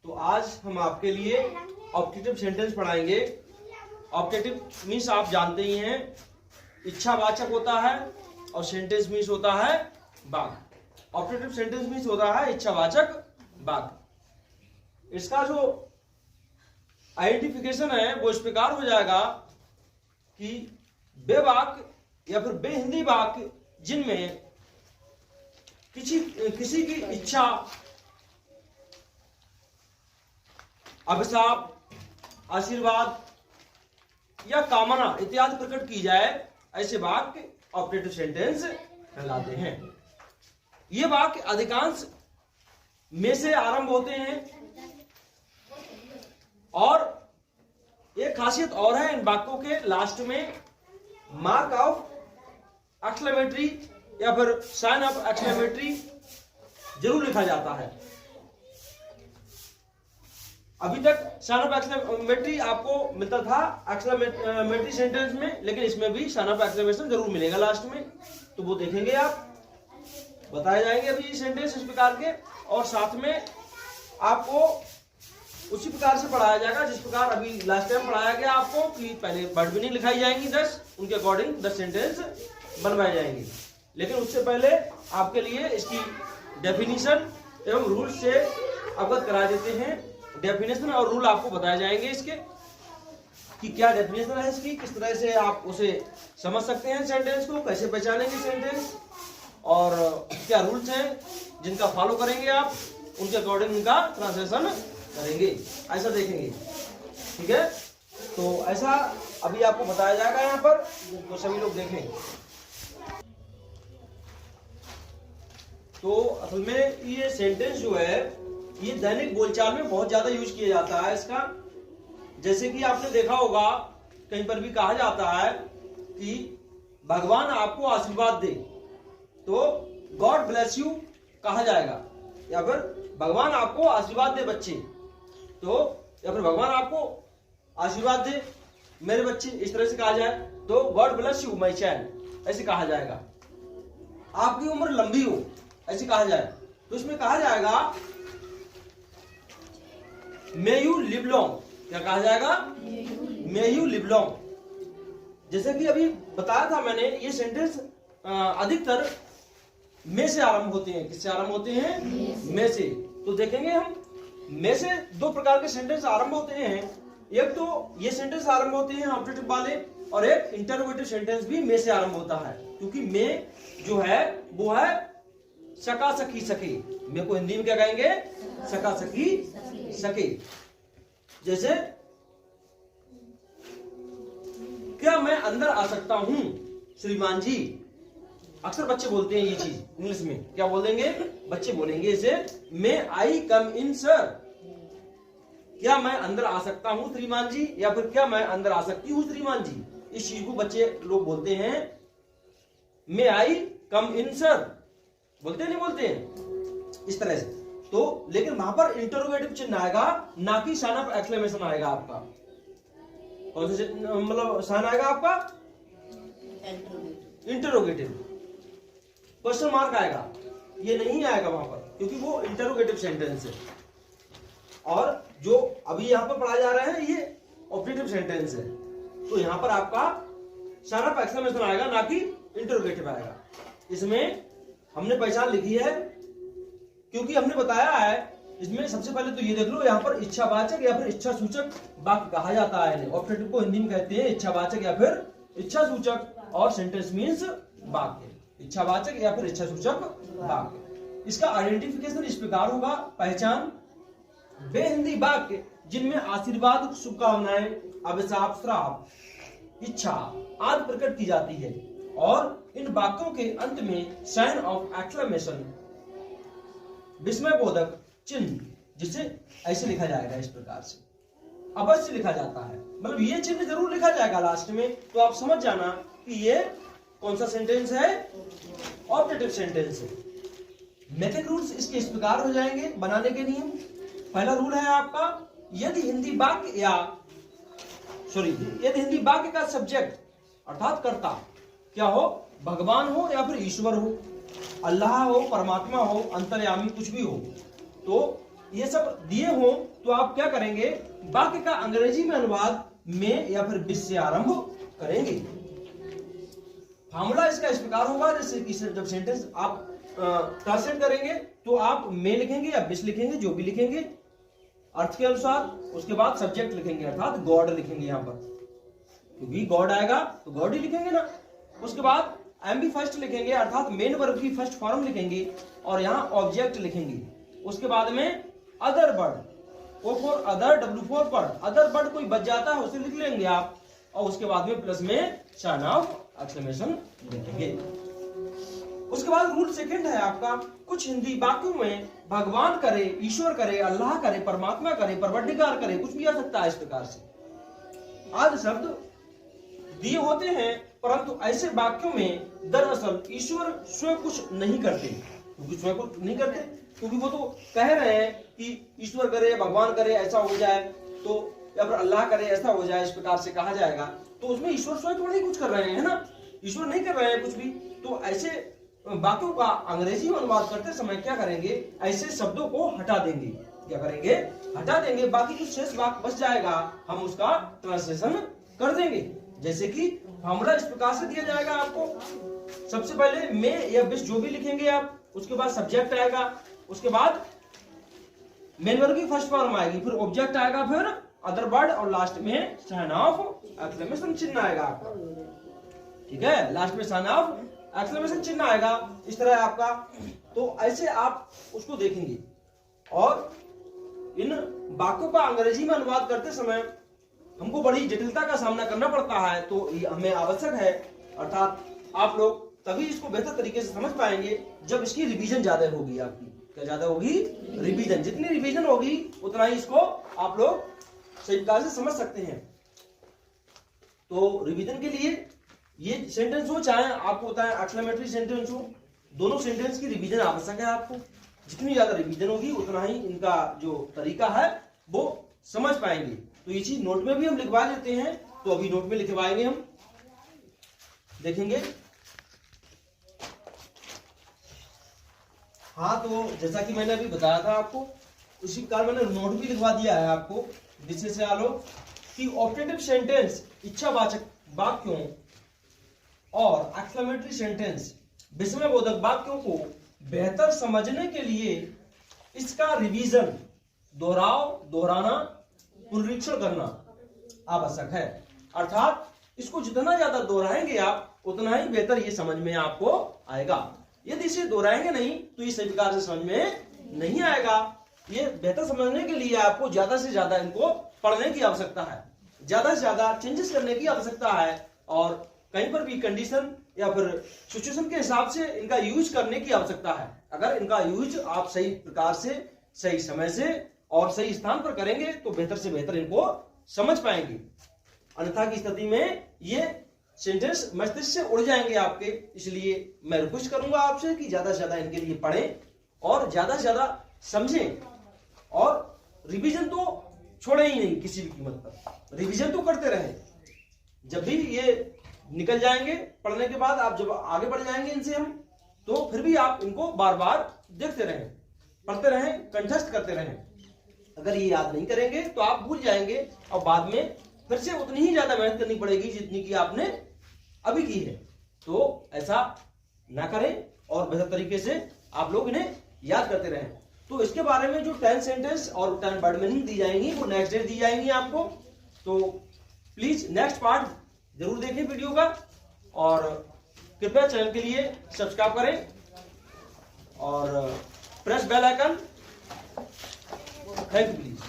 तो आज हम आपके लिए ऑप्टेटिव सेंटेंस पढ़ाएंगे। ऑप्टेटिव मीन्स आप जानते ही हैं, इच्छावाचक होता है और सेंटेंस मीन्स होता है वाक्य। ऑप्टेटिव सेंटेंस मीन्स होता है इच्छावाचक वाक्य। इसका जो आइडेंटिफिकेशन है वो इस प्रकार हो जाएगा कि वे वाक्य या फिर वे हिंदी वाक्य जिनमें किसी की इच्छा, अभिशाप, आशीर्वाद या कामना इत्यादि प्रकट की जाए, ऐसे वाक्य ऑप्टेटिव सेंटेंस कहलाते हैं। ये वाक्य अधिकांश में से आरंभ होते हैं और एक खासियत और है, इन वाक्यों के लास्ट में मार्क ऑफ एक्सक्लेमेटरी या फिर साइन ऑफ एक्सक्लेमेटरी जरूर लिखा जाता है। अभी तक साइन ऑफ एक्सक्लेमेटरी आपको मिलता था एक्सक्लेमेटरी सेंटेंस में, लेकिन इसमें भी साइन ऑफ एक्सक्लेमेशन जरूर मिलेगा लास्ट में, तो वो देखेंगे आप, बताए जाएंगे अभी ये सेंटेंस इस प्रकार के। और साथ में आपको उसी प्रकार से पढ़ाया जाएगा जिस प्रकार अभी लास्ट टाइम पढ़ाया गया आपको, कि पहले वर्ड मीनिंग लिखाई जाएंगी 10, उनके अकॉर्डिंग 10 सेंटेंस बनवाए जाएंगे। लेकिन उससे पहले आपके लिए इसकी डेफिनेशन एवं रूल से अवगत करा देते हैं। डेफिनेशन और रूल आपको बताए जाएंगे इसके, कि क्या डेफिनेशन है इसकी, किस तरह से आप उसे समझ सकते हैं, सेंटेंस को कैसे पहचानेंगे सेंटेंस, और क्या रूल्स हैं जिनका फॉलो करेंगे आप, उनके अकॉर्डिंग उनका ट्रांसलेशन करेंगे, ऐसा देखेंगे। ठीक है, तो ऐसा अभी आपको बताया जाएगा यहाँ पर, तो सभी लोग देखें। तो असल में ये सेंटेंस जो है ये दैनिक बोलचाल में बहुत ज्यादा यूज किया जाता है इसका। जैसे कि आपने देखा होगा कहीं पर भी कहा जाता है कि भगवान आपको आशीर्वाद दे, तो गॉड ब्लेस यू कहा जाएगा, या फिर भगवान आपको आशीर्वाद दे बच्चे, तो या फिर भगवान आपको आशीर्वाद दे मेरे बच्चे, इस तरह से कहा जाए तो God bless you my child ऐसे कहा जाएगा। आपकी उम्र लंबी हो ऐसे कहा जाए, तो इसमें कहा जाएगा मे यू लिव लॉन्ग। क्या कहा जाएगा? May you live long. जैसे कि अभी बताया था मैंने, ये सेंटेंस अधिकतर मे से आरंभ होते हैं। किससे आरंभ होते हैं? मे से। तो देखेंगे हम, में से दो प्रकार के सेंटेंस आरंभ होते हैं। एक तो ये सेंटेंस आरंभ होते हैं ऑप्टेटिव वाले, और एक इंटरोगेटिव सेंटेंस भी में से आरंभ होता है, क्योंकि में जो है वो है सका सखी सके। में को हिंदी में क्या कहेंगे? सका सखी सके। जैसे क्या मैं अंदर आ सकता हूं श्रीमान जी? अक्सर बच्चे बोलते हैं ये चीज इंग्लिश में, क्या बोल देंगे? बच्चे बोलेंगे इसे, मे आई कम इन सर। क्या मैं अंदर आ सकता हूं श्रीमान जी, या फिर क्या मैं अंदर आ सकती हूं श्रीमान जी। इस चीज को बच्चे लोग बोलते हैं मे आई कम इन सर, बोलते नहीं बोलते हैं इस तरह से। तो लेकिन वहां पर इंटरोगेटिव चिन्ह आएगा, ना कि साइन ऑफ एक्सक्लेमेशन आएगा आपका। कौन से मतलब साइन आएगा आपका? इंटरोगेटिव, क्वेश्चन मार्क आएगा, ये नहीं आएगा वहां पर, क्योंकि वो इंटरोगेटिव सेंटेंस है। और जो अभी यहां पर पढ़ा जा रहा है ये ऑप्टेटिव सेंटेंस है, तो यहां पर आपका साइन ऑफ एक्सक्लेमेशन आएगा, ना कि इंटरोगेटिव आएगा। इसमें हमने पहचान लिखी है, क्योंकि हमने बताया है इसमें। सबसे पहले तो ये देख लो, यहाँ पर इच्छावाचक या फिर इच्छा सूचक वाक्य कहा जाता है। ऑप्टेटिव को हिंदी में कहते हैं इच्छावाचक या फिर इच्छा सूचक, और सेंटेंस मीन्स वाक्य, इच्छावाचक या फिर इच्छा सूचक वाक्य। इसका आइडेंटिफिकेशन इस प्रकार होगा, पहचान, वे हिंदी वाक्य जिनमें आशीर्वाद, शुभकामनाएं, अभिशाप, श्राप, इच्छा आदि प्रकट की जाती है, और इन वाक्यों के अंत में साइन ऑफ एक्सक्लेमेशन, विस्मय बोधक चिन्ह, जिसे ऐसे लिखा जाएगा, इस प्रकार से अवश्य लिखा जाता है। मतलब ये चिन्ह जरूर लिखा जाएगा लास्ट में, तो आप समझ जाना कि ये कौन सा सेंटेंस है? ऑप्टेटिव सेंटेंस है। मेथड रूल्स इसके इस प्रकार हो जाएंगे बनाने के नियम। पहला रूल है आपका, यदि हिंदी वाक्य का सब्जेक्ट अर्थात कर्ता क्या हो? भगवान हो या फिर ईश्वर हो, अल्लाह हो, परमात्मा हो, अंतर्यामी कुछ भी हो, तो ये सब दिए हो तो आप क्या करेंगे, वाक्य का अंग्रेजी में अनुवाद में या फिर विश से आरंभ करेंगे। फॉर्मूला इसका इस प्रकार होगा, जैसे कि जब सेंटेंस आप ट्रांसलेट करेंगे तो आप में लिखेंगे या विश लिखेंगे, जो भी लिखेंगे अर्थ के अनुसार। उसके बाद सब्जेक्ट लिखेंगे, अर्थात गॉड लिखेंगे यहाँ पर, क्योंकि गॉड आएगा तो गॉड ही लिखेंगे ना। उसके बाद एम बी फर्स्ट लिखेंगे, अर्थात मेन वर्ब की फर्स्ट फॉर्म लिखेंगे और यहाँ ऑब्जेक्ट लिखेंगे। उसके बाद में other word, O for other, W for पर, अदर वर्ड कोई बच जाता है उसे लिख लेंगे आप, और उसके बाद में प्लस में साइन ऑफ एक्सक्लेमेशन लिखेंगे। उसके बाद रूल सेकंड है आपका, कुछ हिंदी वाक्यों में भगवान करे, ईश्वर करे, अल्लाह करे, परमात्मा करे, परवरदिगार करे, कुछ भी आ सकता है इस प्रकार से आदि शब्द दिए होते हैं, परंतु ऐसे वाक्यों में दरअसल ईश्वर स्वयं कुछ नहीं करते। क्योंकि स्वयं कुछ नहीं करते, क्योंकि वो तो कह रहे हैं कि ईश्वर करे, भगवान करे, ऐसा हो जाए, तो या फिर अल्लाह करे, ऐसा हो जाए, इस प्रकार से कहा जाएगा, तो उसमें ईश्वर स्वयं तो नहीं कुछ कर रहे हैं, है ना, ईश्वर नहीं कर रहे हैं कुछ भी। तो ऐसे वाक्यों का अंग्रेजी में अनुवाद करते समय क्या करेंगे, ऐसे शब्दों को हटा देंगे। क्या करेंगे, हटा देंगे। बाकी जो शेष वाक्य बच जाएगा हम उसका ट्रांसलेशन कर देंगे। जैसे कि फॉर्मूला इस प्रकार से दिया जाएगा आपको, सबसे पहले में या विश जो भी लिखेंगे आप, उसके बाद सब्जेक्ट आएगा, उसके बाद मेन वर्ब की फर्स्ट फॉर्म आएगी, फिर ऑब्जेक्ट आएगा, फिर अदर वर्ड, और लास्ट में साइन ऑफ एक्सक्लेमेशन चिन्ह आएगा आपका। ठीक है, लास्ट में साइन ऑफ एक्सक्लेमेशन चिन्ह आएगा, इस तरह आपका। तो ऐसे आप उसको देखेंगे। और इन वाक्यों का अंग्रेजी में अनुवाद करते समय हमको बड़ी जटिलता का सामना करना पड़ता है, तो ये हमें आवश्यक है, अर्थात आप लोग तभी इसको बेहतर तरीके से समझ पाएंगे जब इसकी रिवीजन ज्यादा होगी। आपकी क्या ज्यादा होगी, रिवीजन। जितनी रिवीजन होगी उतना ही इसको आप लोग सही प्रकार से समझ सकते हैं। तो रिवीजन के लिए ये सेंटेंस हो, चाहे आपको होता है एक्सक्लेमेटरी सेंटेंस हो, दोनों सेंटेंस की रिवीजन आवश्यक है आपको। जितनी ज्यादा रिवीजन होगी उतना ही इनका जो तरीका है वो समझ पाएंगे। तो ये चीज नोट में भी हम लिखवा लेते हैं, तो अभी नोट में लिखवाएंगे हम, देखेंगे। हाँ, तो जैसा कि मैंने अभी बताया था आपको, उसी प्रकार मैंने नोट भी लिखवा दिया है आपको विषय से आलो कि ऑब्जेक्टिव सेंटेंस इच्छावाचक वाक्यों और एक्सक्लेमेटरी सेंटेंस विस्मयबोधक वाक्यों को बेहतर समझने के लिए इसका रिवीजन, दोहराना, पुनरीक्षण करना आवश्यक है। अर्थात इसको जितना ज्यादा दोहराएंगे आप उतना ही बेहतर ये समझ में आपको आएगा। यदि इसे दोहराएंगे नहीं तो ये सही प्रकार से समझ में नहीं आएगा। ये बेहतर समझने के लिए आपको ज्यादा से ज्यादा इनको पढ़ने की आवश्यकता है, ज्यादा से ज्यादा चेंजेस करने की आवश्यकता है, और कहीं पर भी कंडीशन या फिर सिचुएशन के हिसाब से इनका यूज करने की आवश्यकता है। अगर इनका यूज आप सही प्रकार से, सही समय से और सही स्थान पर करेंगे तो बेहतर से बेहतर इनको समझ पाएंगे। अन्यथा की स्थिति में ये सेंटेंस मस्तिष्क से उड़ जाएंगे आपके। इसलिए मैं रिक्वेस्ट करूंगा आपसे कि ज्यादा से ज्यादा इनके लिए पढ़ें और ज्यादा से ज्यादा समझें, और रिवीजन तो छोड़े ही नहीं किसी भी कीमत पर, रिवीजन तो करते रहे। जब भी ये निकल जाएंगे पढ़ने के बाद, आप जब आगे बढ़ जाएंगे इनसे हम, तो फिर भी आप इनको बार बार देखते रहें, पढ़ते रहें, कंठस्थ करते रहें। अगर ये याद नहीं करेंगे तो आप भूल जाएंगे और बाद में फिर से उतनी ही ज्यादा मेहनत करनी पड़ेगी जितनी की आपने अभी की है। तो ऐसा ना करें और बेहतर तरीके से आप लोग इन्हें याद करते रहें। तो इसके बारे में जो 10 सेंटेंस और 10 वर्ड मीनिंग दी जाएंगी वो नेक्स्ट डे दी जाएंगी आपको। तो प्लीज नेक्स्ट पार्ट जरूर देखें वीडियो का, और कृपया चैनल के लिए सब्सक्राइब करें और press bell icon. Thank you please.